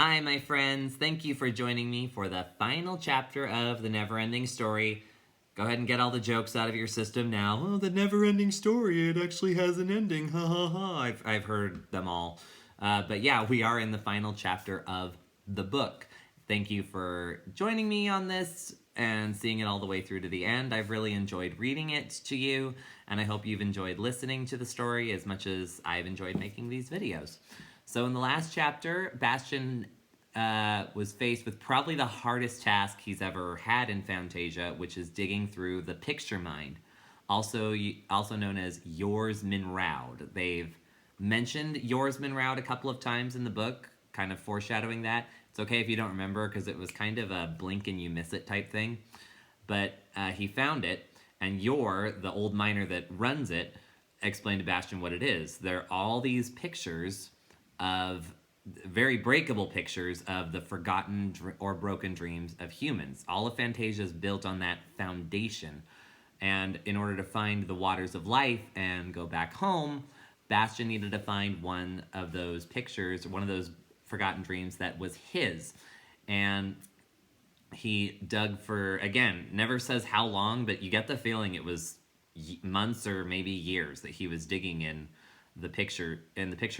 Hi, my friends. Thank you for joining me for the final chapter of the Neverending Story. Go ahead and get all the jokes out of your system now. Oh, the Neverending Story, it actually has an ending. Ha ha ha. I've heard them all. But yeah, we are in the final chapter of the book. Thank you for joining me on this and seeing it all the way through to the end. I've really enjoyed reading it to you, and I hope you've enjoyed listening to the story as much as I've enjoyed making these videos. So in the last chapter, Bastian was faced with probably the hardest task he's ever had in Fantasia, which is digging through the picture mind, also known as Yours Minraud. They've mentioned Yours Minraud a couple of times in the book, kind of foreshadowing that. It's okay if you don't remember because it was kind of a blink and you miss it type thing. But he found it, and Yor, the old miner that runs it, explained to Bastian what it is. They're all these pictures of very breakable pictures of the forgotten or broken dreams of humans. All of Fantasia is built on that foundation. And in order to find the waters of life and go back home, Bastian needed to find one of those pictures, one of those forgotten dreams that was his. And he dug for, again, never says how long, but you get the feeling it was months or maybe years that he was digging in the picture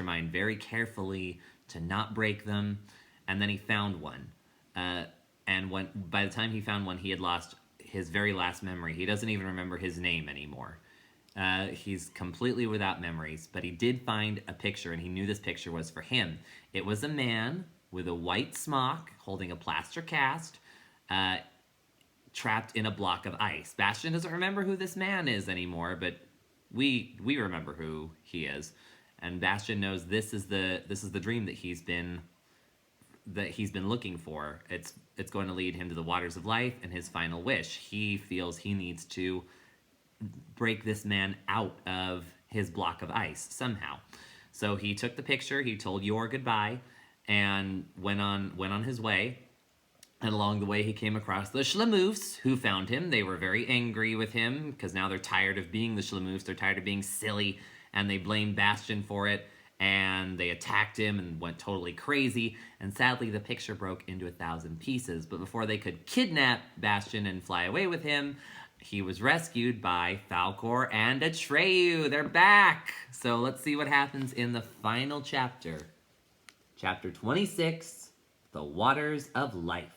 mind very carefully to not break them. And then he found one, and by the time he found one, he had lost his very last memory. He doesn't even remember his name anymore. He's completely without memories, but he did find a picture, and he knew this picture was for him. It was a man with a white smock holding a plaster cast, trapped in a block of ice. Bastian doesn't remember who this man is anymore, but we remember who he is, and Bastian knows this is the dream that he's been looking for. It's going to lead him to the waters of life and his final wish. He feels he needs to break this man out of his block of ice somehow. So he took the picture, he told Yor goodbye, and went on his way. And along the way, he came across the Schlamoofs, who found him. They were very angry with him, because now they're tired of being the Schlamoofs. They're tired of being silly, and they blamed Bastian for it. And they attacked him and went totally crazy. And sadly, the picture broke into 1,000 pieces. But before they could kidnap Bastian and fly away with him, he was rescued by Falkor and Atreyu. They're back! So let's see what happens in the final chapter. Chapter 26, The Waters of Life.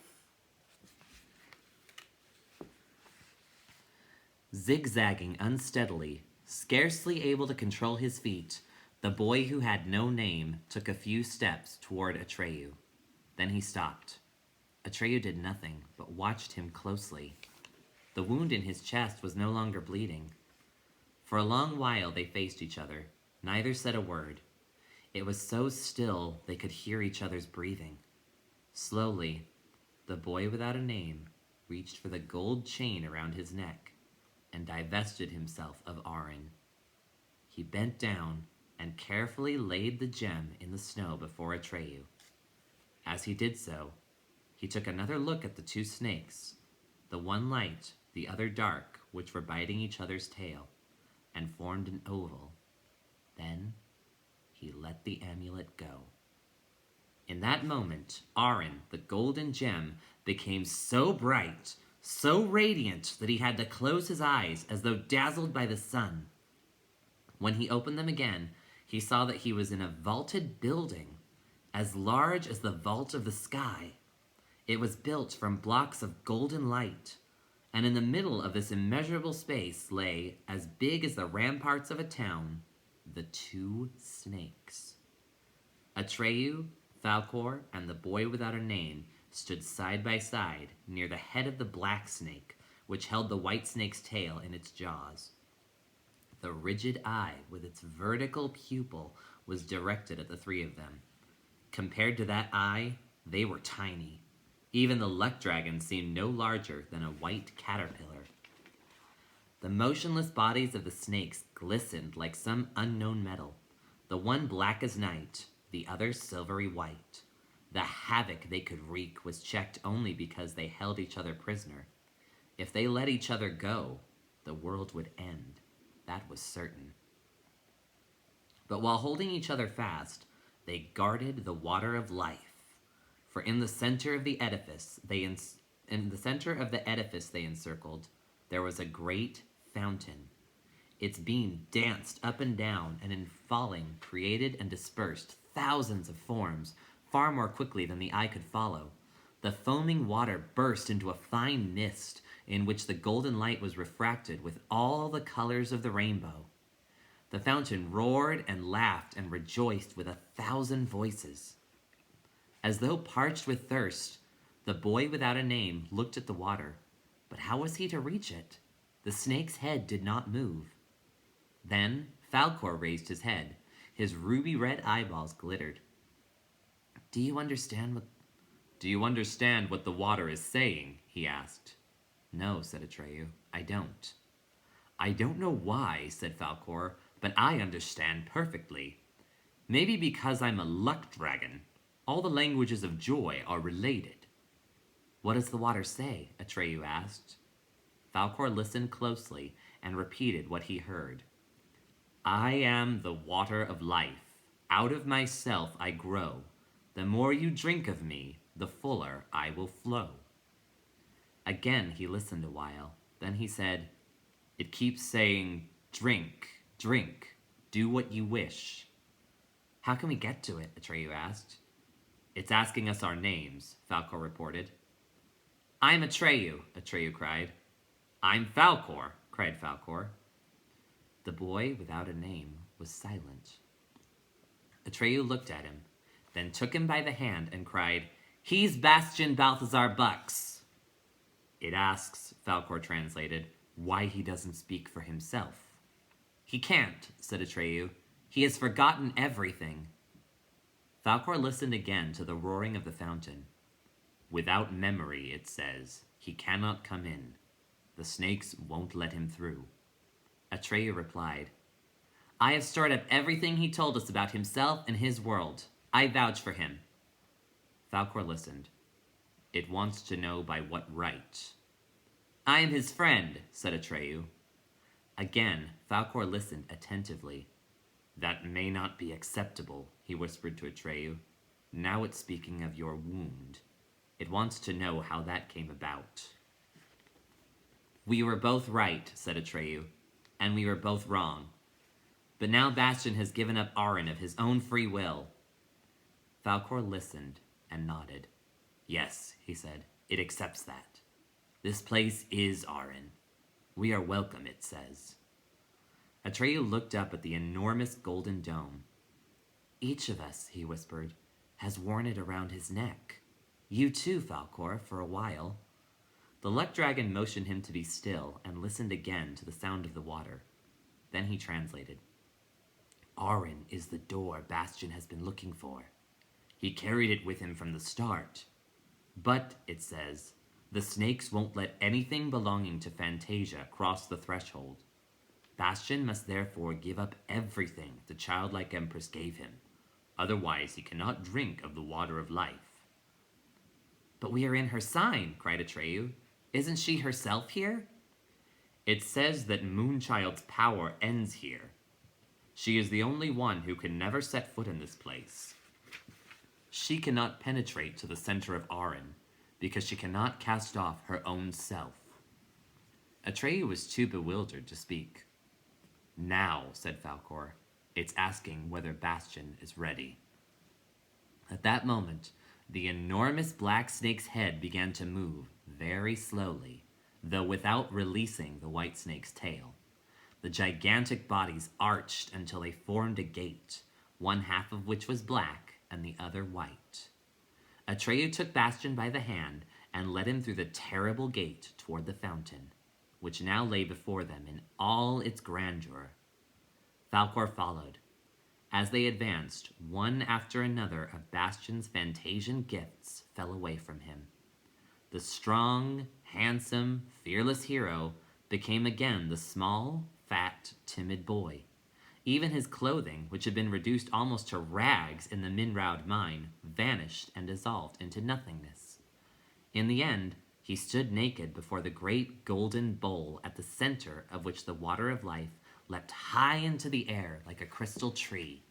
Zigzagging unsteadily, scarcely able to control his feet, the boy who had no name took a few steps toward Atreyu. Then he stopped. Atreyu did nothing, but watched him closely. The wound in his chest was no longer bleeding. For a long while they faced each other. Neither said a word. It was so still they could hear each other's breathing. Slowly, the boy without a name reached for the gold chain around his neck and divested himself of Arin. He bent down and carefully laid the gem in the snow before Atreyu. As he did so, he took another look at the two snakes, the one light, the other dark, which were biting each other's tail, and formed an oval. Then he let the amulet go. In that moment, Arin, the golden gem, became so bright, so radiant, that he had to close his eyes as though dazzled by the sun. When he opened them again, he saw that he was in a vaulted building, as large as the vault of the sky. It was built from blocks of golden light, and in the middle of this immeasurable space lay, as big as the ramparts of a town, the two snakes. Atreyu, Falkor, and the boy without a name stood side by side near the head of the black snake, which held the white snake's tail in its jaws. The rigid eye with its vertical pupil was directed at the three of them. Compared to that eye, they were tiny. Even the luck dragon seemed no larger than a white caterpillar. The motionless bodies of the snakes glistened like some unknown metal, the one black as night, the other silvery white. The havoc they could wreak was checked only because they held each other prisoner. If they let each other go, the world would end. That was certain. But while holding each other fast, they guarded the water of life. For in the center of the edifice they encircled, there was a great fountain. Its beam danced up and down, and in falling created and dispersed thousands of forms far more quickly than the eye could follow. The foaming water burst into a fine mist in which the golden light was refracted with all the colors of the rainbow. The fountain roared and laughed and rejoiced with 1,000 voices. As though parched with thirst, the boy without a name looked at the water. But how was he to reach it? The snake's head did not move. Then Falkor raised his head. His ruby-red eyeballs glittered. Do you understand what the water is saying? He asked. No, said Atreyu, I don't. I don't know why, said Falkor, but I understand perfectly. Maybe because I'm a luck dragon. All the languages of joy are related. What does the water say? Atreyu asked. Falkor listened closely and repeated what he heard. I am the water of life. Out of myself I grow. The more you drink of me, the fuller I will flow. Again he listened a while. Then he said, It keeps saying, drink, drink, do what you wish. How can we get to it? Atreyu asked. It's asking us our names, Falkor reported. I'm Atreyu, Atreyu cried. I'm Falkor, cried Falkor. The boy without a name was silent. Atreyu looked at him, then took him by the hand and cried, He's Bastian Balthazar Bucks. It asks, Falkor translated, why he doesn't speak for himself. He can't, said Atreyu. He has forgotten everything. Falkor listened again to the roaring of the fountain. Without memory, it says, he cannot come in. The snakes won't let him through. Atreyu replied, I have stored up everything he told us about himself and his world. I vouch for him. Falkor listened. It wants to know by what right. I am his friend, said Atreyu. Again, Falkor listened attentively. That may not be acceptable, he whispered to Atreyu. Now it's speaking of your wound. It wants to know how that came about. We were both right, said Atreyu, and we were both wrong. But now Bastian has given up Arin of his own free will. Falkor listened and nodded. Yes, he said, it accepts that. This place is Arin. We are welcome, it says. Atreyu looked up at the enormous golden dome. Each of us, he whispered, has worn it around his neck. You too, Falkor, for a while. The luck dragon motioned him to be still and listened again to the sound of the water. Then he translated. Arin is the door Bastian has been looking for. He carried it with him from the start. But, it says, the snakes won't let anything belonging to Fantasia cross the threshold. Bastian must therefore give up everything the childlike Empress gave him. Otherwise he cannot drink of the water of life. But we are in her sign, cried Atreyu. Isn't she herself here? It says that Moonchild's power ends here. She is the only one who can never set foot in this place. She cannot penetrate to the center of Arin, because she cannot cast off her own self. Atreyu was too bewildered to speak. Now, said Falkor, it's asking whether Bastian is ready. At that moment, the enormous black snake's head began to move very slowly, though without releasing the white snake's tail. The gigantic bodies arched until they formed a gate, one half of which was black and the other white. Atreyu took Bastian by the hand and led him through the terrible gate toward the fountain, which now lay before them in all its grandeur. Falkor followed. As they advanced, one after another of Bastian's Fantasian gifts fell away from him. The strong, handsome, fearless hero became again the small, fat, timid boy. Even his clothing, which had been reduced almost to rags in the Minraud mine, vanished and dissolved into nothingness. In the end, he stood naked before the great golden bowl at the center of which the water of life leapt high into the air like a crystal tree.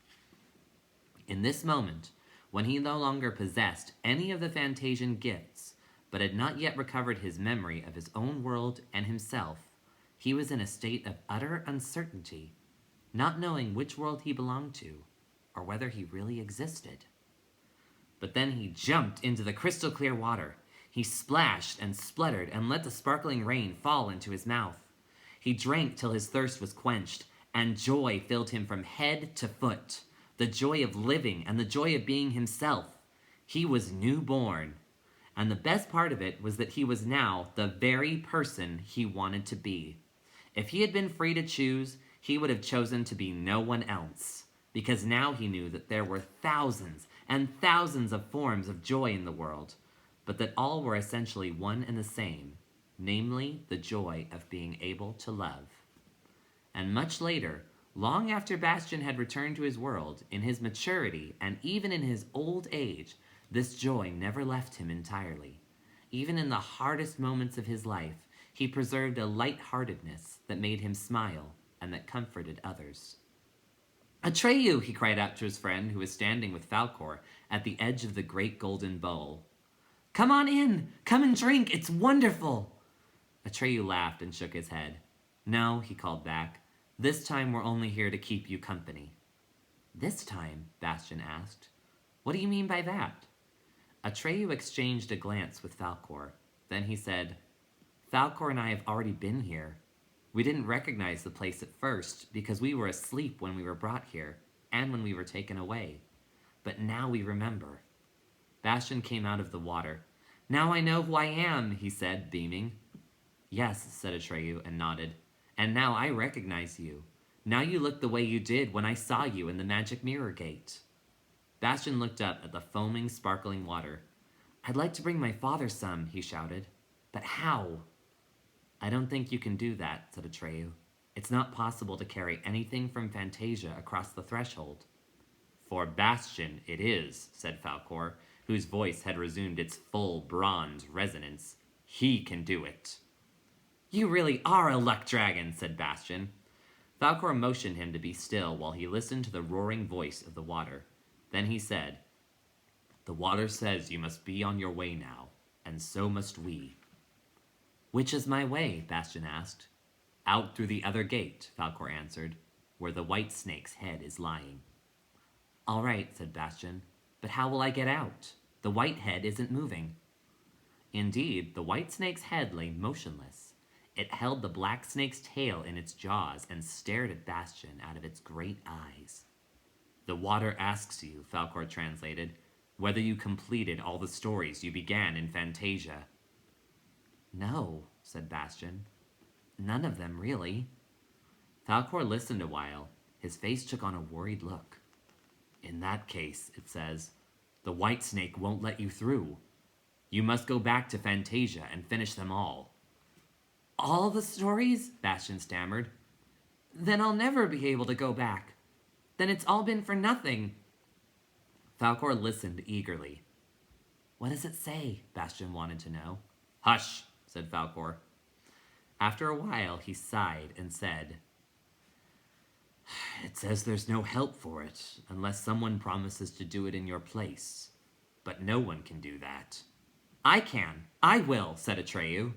In this moment, when he no longer possessed any of the Fantasian gifts, but had not yet recovered his memory of his own world and himself, he was in a state of utter uncertainty, not knowing which world he belonged to, or whether he really existed. But then he jumped into the crystal clear water. He splashed and spluttered and let the sparkling rain fall into his mouth. He drank till his thirst was quenched, and joy filled him from head to foot. The joy of living and the joy of being himself. He was newborn. And the best part of it was that he was now the very person he wanted to be. If he had been free to choose, he would have chosen to be no one else, because now he knew that there were thousands and thousands of forms of joy in the world, but that all were essentially one and the same, namely the joy of being able to love. And much later, long after Bastian had returned to his world, in his maturity and even in his old age, this joy never left him entirely. Even in the hardest moments of his life, he preserved a light-heartedness that made him smile and that comforted others. "Atreyu!" he cried out to his friend who was standing with Falkor at the edge of the great golden bowl. "Come on in! Come and drink! It's wonderful!" Atreyu laughed and shook his head. "No," he called back. "This time we're only here to keep you company." "This time?" Bastian asked. "What do you mean by that?" Atreyu exchanged a glance with Falkor. Then he said, "Falkor and I have already been here. We didn't recognize the place at first because we were asleep when we were brought here and when we were taken away. But now we remember." Bastian came out of the water. "Now I know who I am," he said, beaming. "Yes," said Atreyu and nodded. "And now I recognize you. Now you look the way you did when I saw you in the magic mirror gate." Bastian looked up at the foaming, sparkling water. "I'd like to bring my father some," he shouted. "But how?" "I don't think you can do that," said Atreyu. "It's not possible to carry anything from Fantasia across the threshold." "For Bastian it is," said Falkor, whose voice had resumed its full bronze resonance. "He can do it." "You really are a luck dragon," said Bastian. Falkor motioned him to be still while he listened to the roaring voice of the water. Then he said, "The water says you must be on your way now, and so must we." "Which is my way?" Bastian asked. "Out through the other gate," Falkor answered, "where the white snake's head is lying." "All right," said Bastian, "but how will I get out? The white head isn't moving." Indeed, the white snake's head lay motionless. It held the black snake's tail in its jaws and stared at Bastian out of its great eyes. "The water asks you," Falkor translated, "whether you completed all the stories you began in Fantasia." "No," said Bastian. "None of them, really." Falkor listened a while. His face took on a worried look. "In that case," it says, "the white snake won't let you through. You must go back to Fantasia and finish them all." "All the stories?" Bastian stammered. "Then I'll never be able to go back. Then it's all been for nothing." Falkor listened eagerly. "What does it say?" Bastian wanted to know. "Hush," said Falkor. After a while, he sighed and said, "It says there's no help for it, unless someone promises to do it in your place. But no one can do that." "I can. I will," said Atreyu.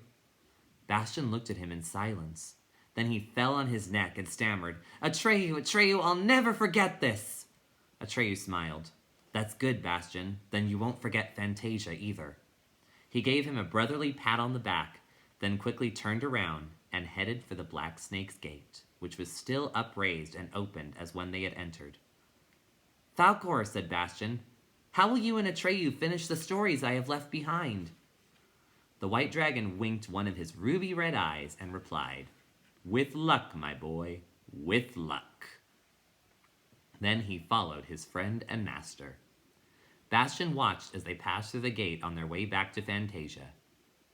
Bastian looked at him in silence. Then he fell on his neck and stammered, "Atreyu, Atreyu, I'll never forget this." Atreyu smiled. "That's good, Bastian. Then you won't forget Fantasia either." He gave him a brotherly pat on the back, then quickly turned around and headed for the Black Snake's gate, which was still upraised and opened as when they had entered. "Falkor," said Bastian, "how will you and Atreyu finish the stories I have left behind?" The white dragon winked one of his ruby-red eyes and replied, "With luck, my boy, with luck." Then he followed his friend and master. Bastian watched as they passed through the gate on their way back to Fantasia.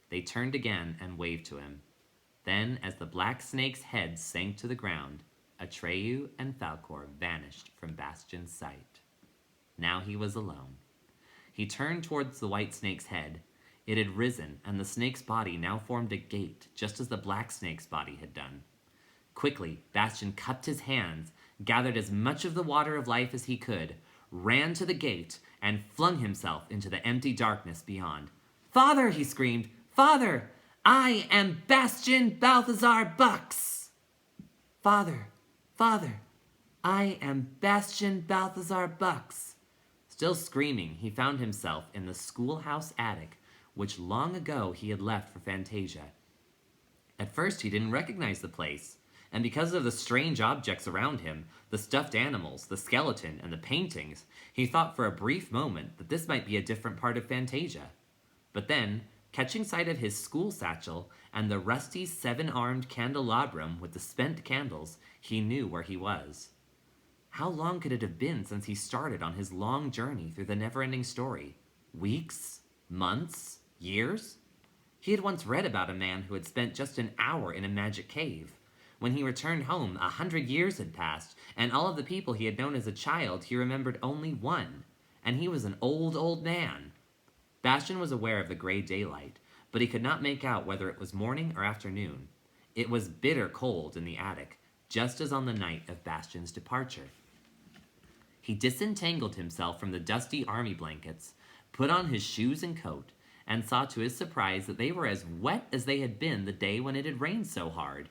They turned again and waved to him. Then, as the black snake's head sank to the ground, Atreyu and Falkor vanished from Bastian's sight. Now he was alone. He turned towards the white snake's head. It had risen, and the snake's body now formed a gate, just as the black snake's body had done. Quickly, Bastian cupped his hands, gathered as much of the water of life as he could, ran to the gate, and flung himself into the empty darkness beyond. "Father!" he screamed. "Father! I am Bastian Balthazar Bucks!" "Father! Father! I am Bastian Balthazar Bucks!" Still screaming, he found himself in the schoolhouse attic, which long ago he had left for Fantasia. At first he didn't recognize the place, and because of the strange objects around him, the stuffed animals, the skeleton, and the paintings, he thought for a brief moment that this might be a different part of Fantasia. But then, catching sight of his school satchel and the rusty seven-armed candelabrum with the spent candles, he knew where he was. How long could it have been since he started on his long journey through the Neverending Story? Weeks? Months? Years? He had once read about a man who had spent just an hour in a magic cave. When he returned home, 100 years had passed, and all of the people he had known as a child, he remembered only one. And he was an old, old man. Bastian was aware of the gray daylight, but he could not make out whether it was morning or afternoon. It was bitter cold in the attic, just as on the night of Bastian's departure. He disentangled himself from the dusty army blankets, put on his shoes and coat, and saw to his surprise that they were as wet as they had been the day when it had rained so hard.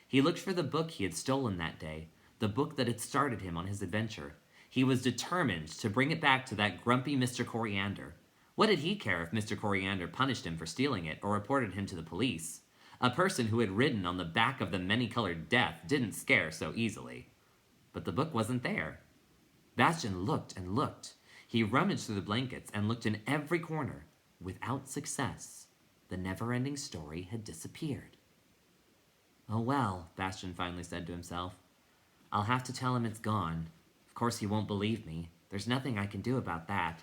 He looked for the book he had stolen that day, the book that had started him on his adventure. He was determined to bring it back to that grumpy Mr. Coriander. What did he care if Mr. Coriander punished him for stealing it or reported him to the police? A person who had ridden on the back of the many-colored death didn't scare so easily. But the book wasn't there. Bastian looked and looked. He rummaged through the blankets and looked in every corner. Without success, the Neverending Story had disappeared. "Oh well," Bastian finally said to himself. "I'll have to tell him it's gone. Of course he won't believe me. There's nothing I can do about that.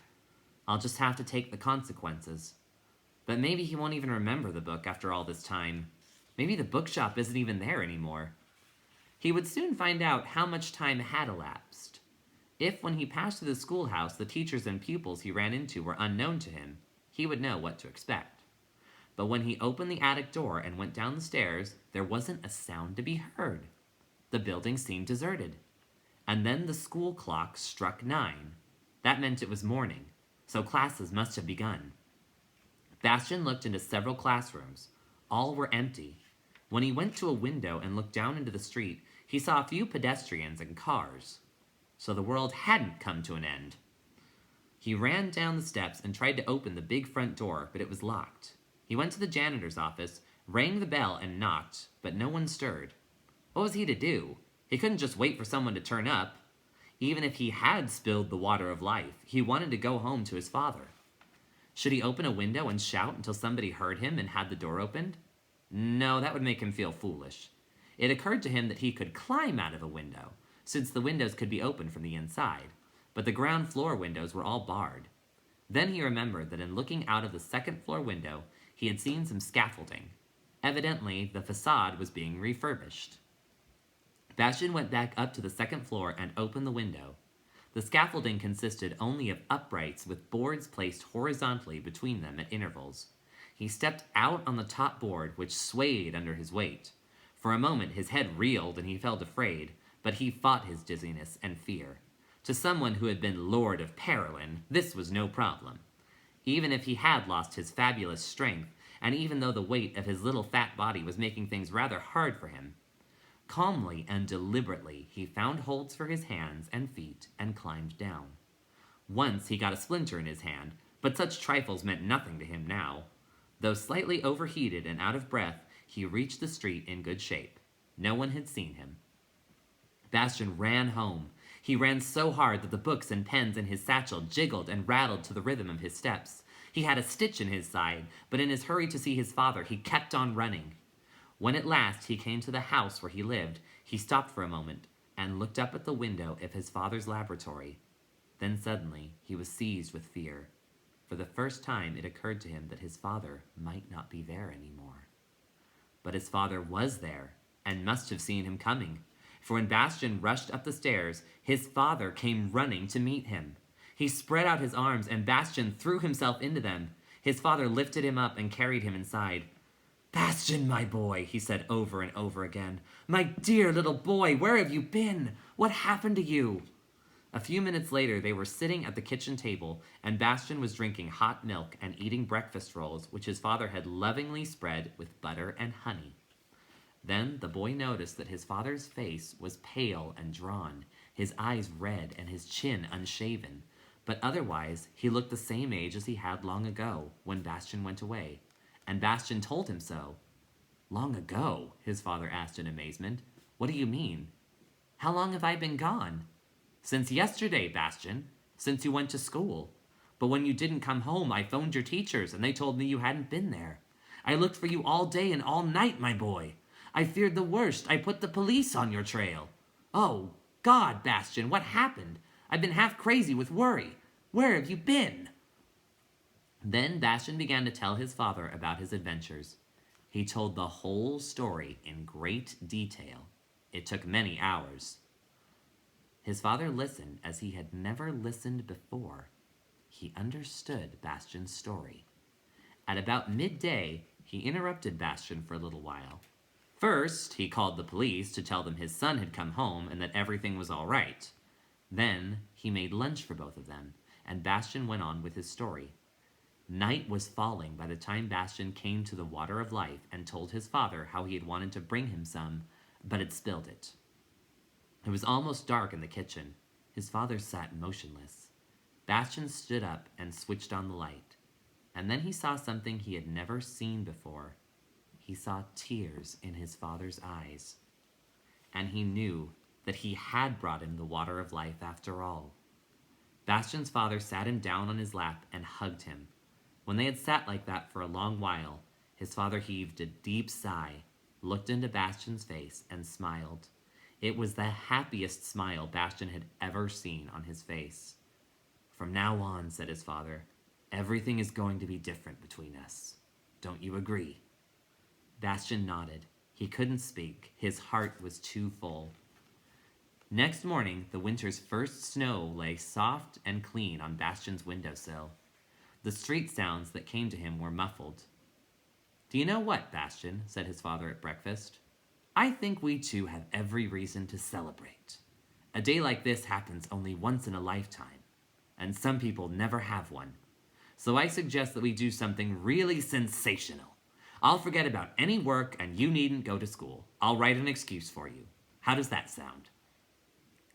I'll just have to take the consequences. But maybe he won't even remember the book after all this time. Maybe the bookshop isn't even there anymore." He would soon find out how much time had elapsed. If, when he passed through the schoolhouse, the teachers and pupils he ran into were unknown to him, he would know what to expect. But when he opened the attic door and went down the stairs, there wasn't a sound to be heard. The building seemed deserted. And then the school clock struck 9. That meant it was morning, so classes must have begun. Bastian looked into several classrooms. All were empty. When he went to a window and looked down into the street, he saw a few pedestrians and cars. So the world hadn't come to an end. He ran down the steps and tried to open the big front door, but it was locked. He went to the janitor's office, rang the bell, and knocked, but no one stirred. What was he to do? He couldn't just wait for someone to turn up. Even if he had spilled the water of life, he wanted to go home to his father. Should he open a window and shout until somebody heard him and had the door opened? No, that would make him feel foolish. It occurred to him that he could climb out of a window, since the windows could be opened from the inside, but the ground floor windows were all barred. Then he remembered that in looking out of the second floor window, he had seen some scaffolding. Evidently, the facade was being refurbished. Bastian went back up to the second floor and opened the window. The scaffolding consisted only of uprights with boards placed horizontally between them at intervals. He stepped out on the top board, which swayed under his weight. For a moment, his head reeled and he felt afraid, but he fought his dizziness and fear. To someone who had been Lord of Perilyn, this was no problem. Even if he had lost his fabulous strength, and even though the weight of his little fat body was making things rather hard for him, calmly and deliberately he found holds for his hands and feet and climbed down. Once he got a splinter in his hand, but such trifles meant nothing to him now. Though slightly overheated and out of breath, he reached the street in good shape. No one had seen him. Bastian ran home. He ran so hard that the books and pens in his satchel jiggled and rattled to the rhythm of his steps. He had a stitch in his side, but in his hurry to see his father, he kept on running. When at last he came to the house where he lived, he stopped for a moment and looked up at the window of his father's laboratory. Then suddenly he was seized with fear. For the first time it occurred to him that his father might not be there anymore. But his father was there, and must have seen him coming. For when Bastian rushed up the stairs, his father came running to meet him. He spread out his arms, and Bastian threw himself into them. His father lifted him up and carried him inside. "Bastian, my boy," he said over and over again. "My dear little boy, where have you been? What happened to you?" A few minutes later, they were sitting at the kitchen table, and Bastian was drinking hot milk and eating breakfast rolls, which his father had lovingly spread with butter and honey. Then the boy noticed that his father's face was pale and drawn, his eyes red, and his chin unshaven. But otherwise, he looked the same age as he had long ago, when Bastian went away. And Bastian told him so. Long ago? His father asked in amazement. What do you mean? How long have I been gone? Since yesterday, Bastian. Since you went to school. But when you didn't come home, I phoned your teachers, and they told me you hadn't been there. I looked for you all day and all night, my boy. I feared the worst. I put the police on your trail. Oh, God, Bastian, what happened? I've been half crazy with worry. Where have you been? Then Bastian began to tell his father about his adventures. He told the whole story in great detail. It took many hours. His father listened as he had never listened before. He understood Bastian's story. At about midday, he interrupted Bastian for a little while. First, he called the police to tell them his son had come home and that everything was all right. Then, he made lunch for both of them, and Bastian went on with his story. Night was falling by the time Bastian came to the water of life and told his father how he had wanted to bring him some, but had spilled it. It was almost dark in the kitchen. His father sat motionless. Bastian stood up and switched on the light. And then he saw something he had never seen before. He saw tears in his father's eyes. And he knew that he had brought him the water of life after all. Bastian's father sat him down on his lap and hugged him. When they had sat like that for a long while, his father heaved a deep sigh, looked into Bastian's face, and smiled. It was the happiest smile Bastian had ever seen on his face. From now on, said his father, everything is going to be different between us. Don't you agree? Bastian nodded. He couldn't speak. His heart was too full. Next morning, the winter's first snow lay soft and clean on Bastian's windowsill. The street sounds that came to him were muffled. Do you know what, Bastian? Said his father at breakfast. I think we two have every reason to celebrate. A day like this happens only once in a lifetime, and some people never have one. So I suggest that we do something really sensational. I'll forget about any work and you needn't go to school. I'll write an excuse for you. How does that sound?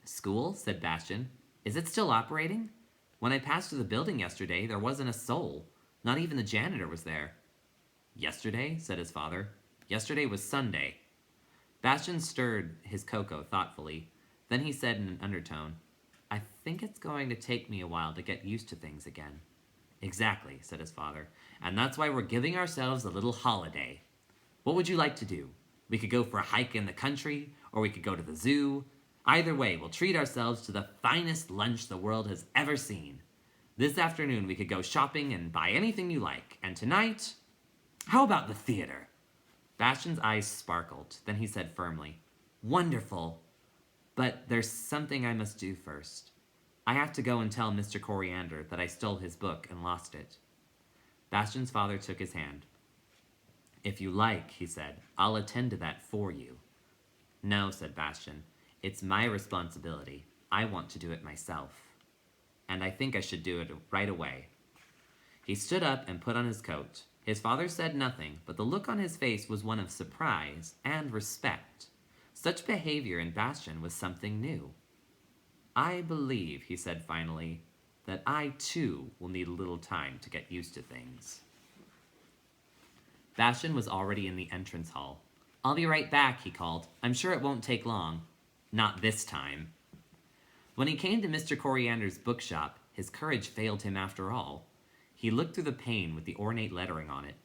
School? Said Bastian. Is it still operating? When I passed through the building yesterday, there wasn't a soul. Not even the janitor was there. Yesterday? Said his father. Yesterday was Sunday. Bastian stirred his cocoa thoughtfully. Then he said in an undertone, I think it's going to take me a while to get used to things again. Exactly, said his father, and that's why we're giving ourselves a little holiday. What would you like to do? We could go for a hike in the country, or we could go to the zoo. Either way, we'll treat ourselves to the finest lunch the world has ever seen. This afternoon, we could go shopping and buy anything you like. And tonight, how about the theater? Bastian's eyes sparkled. Then he said firmly, Wonderful. But there's something I must do first. I have to go and tell Mr. Coriander that I stole his book and lost it. Bastian's father took his hand. If you like, he said, I'll attend to that for you. No, said Bastian. It's my responsibility. I want to do it myself. And I think I should do it right away. He stood up and put on his coat. His father said nothing, but the look on his face was one of surprise and respect. Such behavior in Bastian was something new. I believe, he said finally, that I too will need a little time to get used to things. Bastian was already in the entrance hall. I'll be right back, he called. I'm sure it won't take long. Not this time. When he came to Mr. Coriander's bookshop, his courage failed him after all. He looked through the pane with the ornate lettering on it.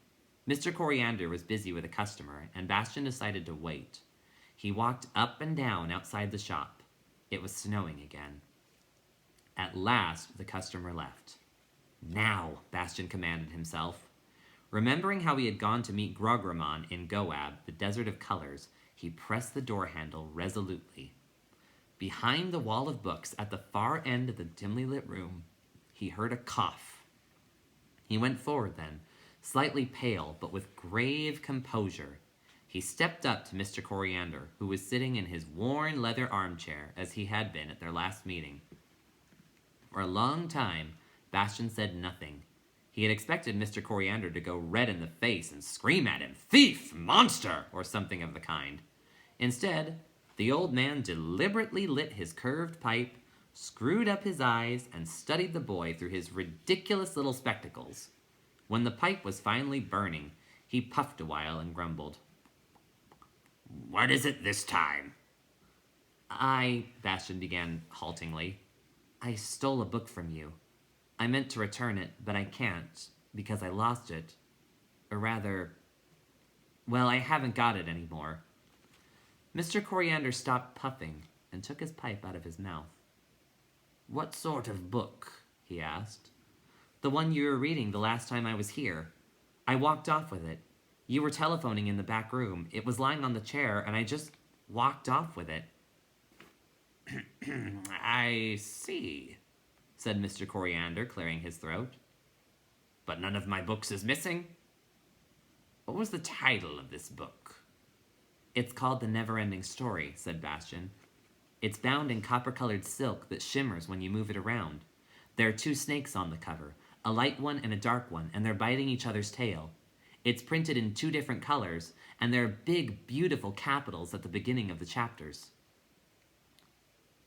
Mr. Coriander was busy with a customer, and Bastian decided to wait. He walked up and down outside the shop. It was snowing again. At last, the customer left. Now, Bastian commanded himself. Remembering how he had gone to meet Grograman in Goab, the desert of colors, he pressed the door handle resolutely. Behind the wall of books at the far end of the dimly lit room, he heard a cough. He went forward then, slightly pale but with grave composure. He stepped up to Mr. Coriander, who was sitting in his worn leather armchair as he had been at their last meeting. For a long time, Bastian said nothing. He had expected Mr. Coriander to go red in the face and scream at him, "Thief! Monster!" or something of the kind. Instead, the old man deliberately lit his curved pipe, screwed up his eyes, and studied the boy through his ridiculous little spectacles. When the pipe was finally burning, he puffed a while and grumbled. "What is it this time?" Bastian began haltingly. "I stole a book from you. I meant to return it, but I can't, because I lost it. Or rather, well, I haven't got it anymore." Mr. Coriander stopped puffing and took his pipe out of his mouth. "What sort of book?" he asked. "The one you were reading the last time I was here. I walked off with it. You were telephoning in the back room. It was lying on the chair, and I just walked off with it." "I see," said Mr. Coriander, clearing his throat. "But none of my books is missing. What was the title of this book?" "It's called The Neverending Story," said Bastian. "It's bound in copper-colored silk that shimmers when you move it around. There are 2 snakes on the cover, a light one and a dark one, and they're biting each other's tail. It's printed in 2 different colors, and there are big, beautiful capitals at the beginning of the chapters."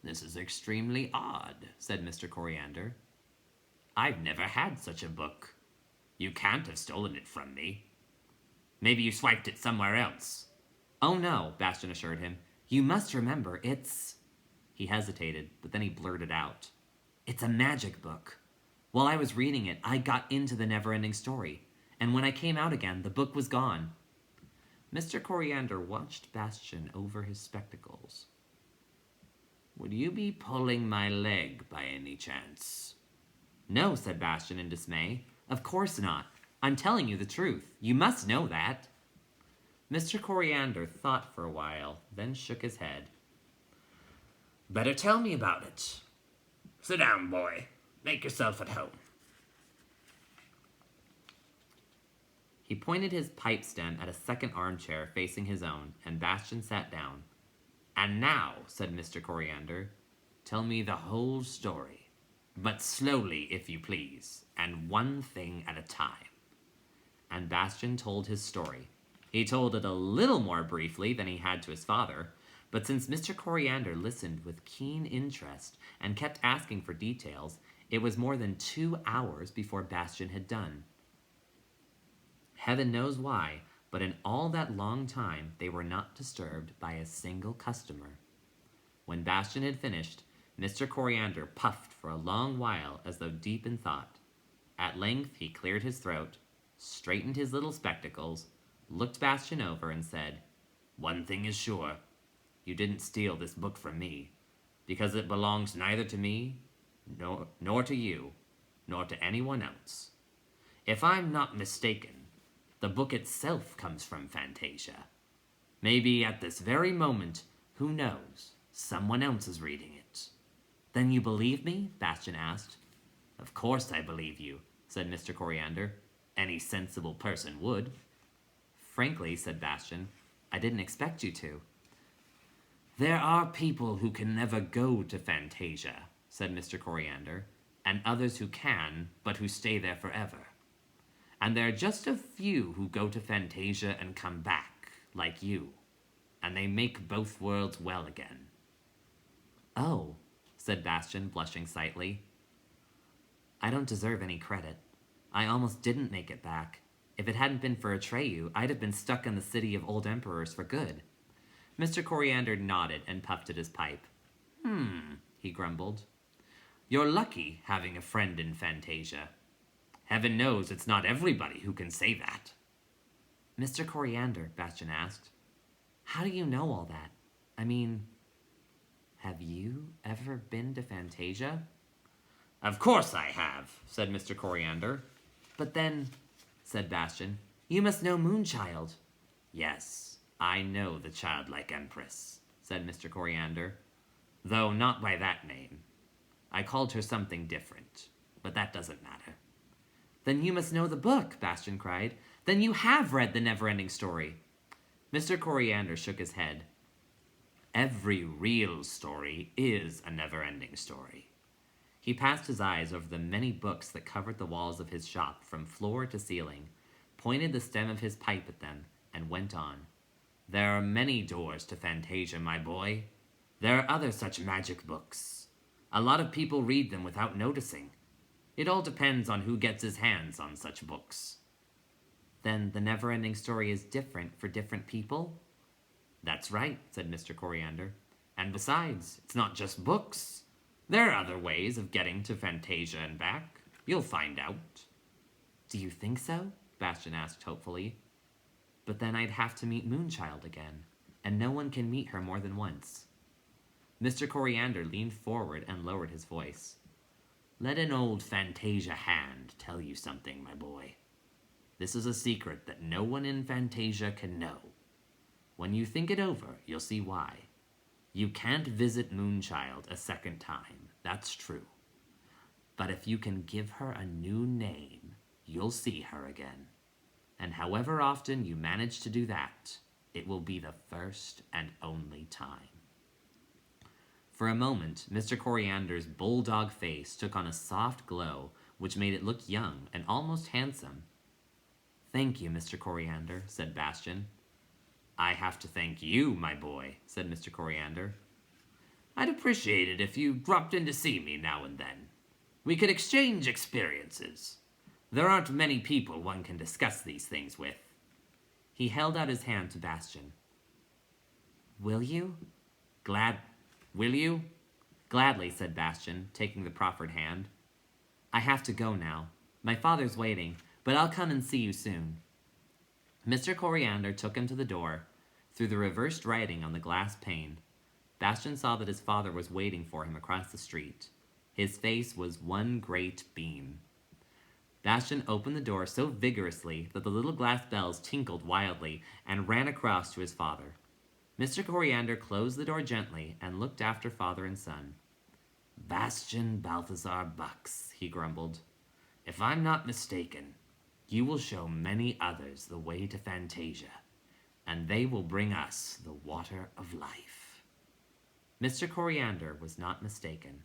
"This is extremely odd," said Mr. Coriander. "I've never had such a book. You can't have stolen it from me. Maybe you swiped it somewhere else." "Oh no," Bastian assured him. "You must remember, it's..." He hesitated, but then he blurted out. "It's a magic book. While I was reading it, I got into the Neverending Story, and when I came out again, the book was gone." Mr. Coriander watched Bastian over his spectacles. "Would you be pulling my leg by any chance?" "No," said Bastian in dismay. "Of course not. I'm telling you the truth. You must know that." Mr. Coriander thought for a while, then shook his head. "Better tell me about it. Sit down, boy. Make yourself at home." He pointed his pipe stem at a second armchair facing his own, and Bastian sat down. "And now," said Mr. Coriander, "tell me the whole story. But slowly, if you please, and one thing at a time." And Bastian told his story. He told it a little more briefly than he had to his father, but since Mr. Coriander listened with keen interest and kept asking for details, it was more than 2 hours before Bastian had done. Heaven knows why, but in all that long time they were not disturbed by a single customer. When Bastian had finished, Mr. Coriander puffed for a long while as though deep in thought. At length he cleared his throat, straightened his little spectacles, looked Bastian over, and said, "One thing is sure. You didn't steal this book from me, because it belongs neither to me, nor to you, nor to anyone else. If I'm not mistaken, the book itself comes from Fantasia. Maybe at this very moment, who knows, someone else is reading it." "Then you believe me?" Bastian asked. "Of course I believe you," said Mr. Coriander. "Any sensible person would." "Frankly," said Bastian, "I didn't expect you to." "There are people who can never go to Fantasia," said Mr. Coriander, "and others who can, but who stay there forever. And there are just a few who go to Fantasia and come back, like you, and they make both worlds well again." "Oh," said Bastian, blushing slightly. "I don't deserve any credit. I almost didn't make it back. If it hadn't been for Atreyu, I'd have been stuck in the city of old emperors for good." Mr. Coriander nodded and puffed at his pipe. He grumbled. "You're lucky having a friend in Fantasia. Heaven knows it's not everybody who can say that." "Mr. Coriander," Bastian asked, "how do you know all that? I mean, have you ever been to Fantasia?" "Of course I have," said Mr. Coriander. "But then," said Bastian, "you must know Moonchild." "Yes, I know the childlike empress," said Mr. Coriander, "though not by that name. I called her something different, but that doesn't matter." "Then you must know the book," Bastian cried. "Then you have read the Neverending Story." Mr. Coriander shook his head. "Every real story is a never-ending story. He passed his eyes over the many books that covered the walls of his shop from floor to ceiling, pointed the stem of his pipe at them, and went on. There are many doors to Fantasia, my boy. There are other such magic books. A lot of people read them without noticing. It all depends on who gets his hands on such books. Then the Neverending Story is different for different people? That's right, said Mr. Coriander. And besides, it's not just books. There are other ways of getting to Fantasia and back. You'll find out. Do you think so? Bastian asked hopefully. But then I'd have to meet Moonchild again, and no one can meet her more than once. Mr. Coriander leaned forward and lowered his voice. Let an old Fantasia hand tell you something, my boy. This is a secret that no one in Fantasia can know. When you think it over, you'll see why. You can't visit Moonchild a second time, that's true. But if you can give her a new name, you'll see her again. And however often you manage to do that, it will be the first and only time. For a moment, Mr. Coriander's bulldog face took on a soft glow, which made it look young and almost handsome. Thank you, Mr. Coriander, said Bastian. I have to thank you, my boy, said Mr. Coriander. I'd appreciate it if you dropped in to see me now and then. We could exchange experiences. There aren't many people one can discuss these things with. He held out his hand to Bastian. Will you? Will you? Gladly, said Bastian, taking the proffered hand. I have to go now. My father's waiting, but I'll come and see you soon. Mr. Coriander took him to the door. Through the reversed writing on the glass pane, Bastian saw that his father was waiting for him across the street. His face was one great beam. Bastian opened the door so vigorously that the little glass bells tinkled wildly and ran across to his father. Mr. Coriander closed the door gently and looked after father and son. Bastian Balthazar Bucks, he grumbled. If I'm not mistaken, you will show many others the way to Fantasia, and they will bring us the water of life. Mr. Coriander was not mistaken,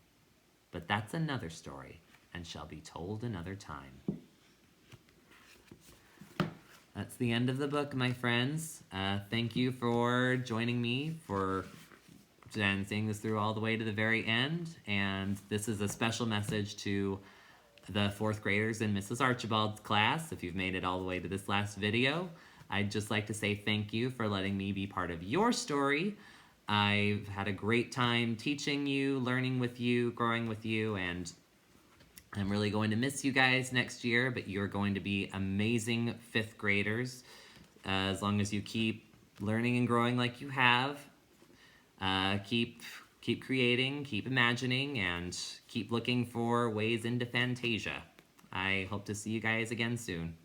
but that's another story and shall be told another time. That's the end of the book, my friends. Thank you for joining me for seeing this through all the way to the very end, and this is a special message to the 4th graders in Mrs. Archibald's class. If you've made it all the way to this last video, I'd just like to say thank you for letting me be part of your story. I've had a great time teaching you, learning with you, growing with you, and I'm really going to miss you guys next year, but you're going to be amazing 5th graders as long as you keep learning and growing like you have. Keep creating, keep imagining, and keep looking for ways into Fantasia. I hope to see you guys again soon.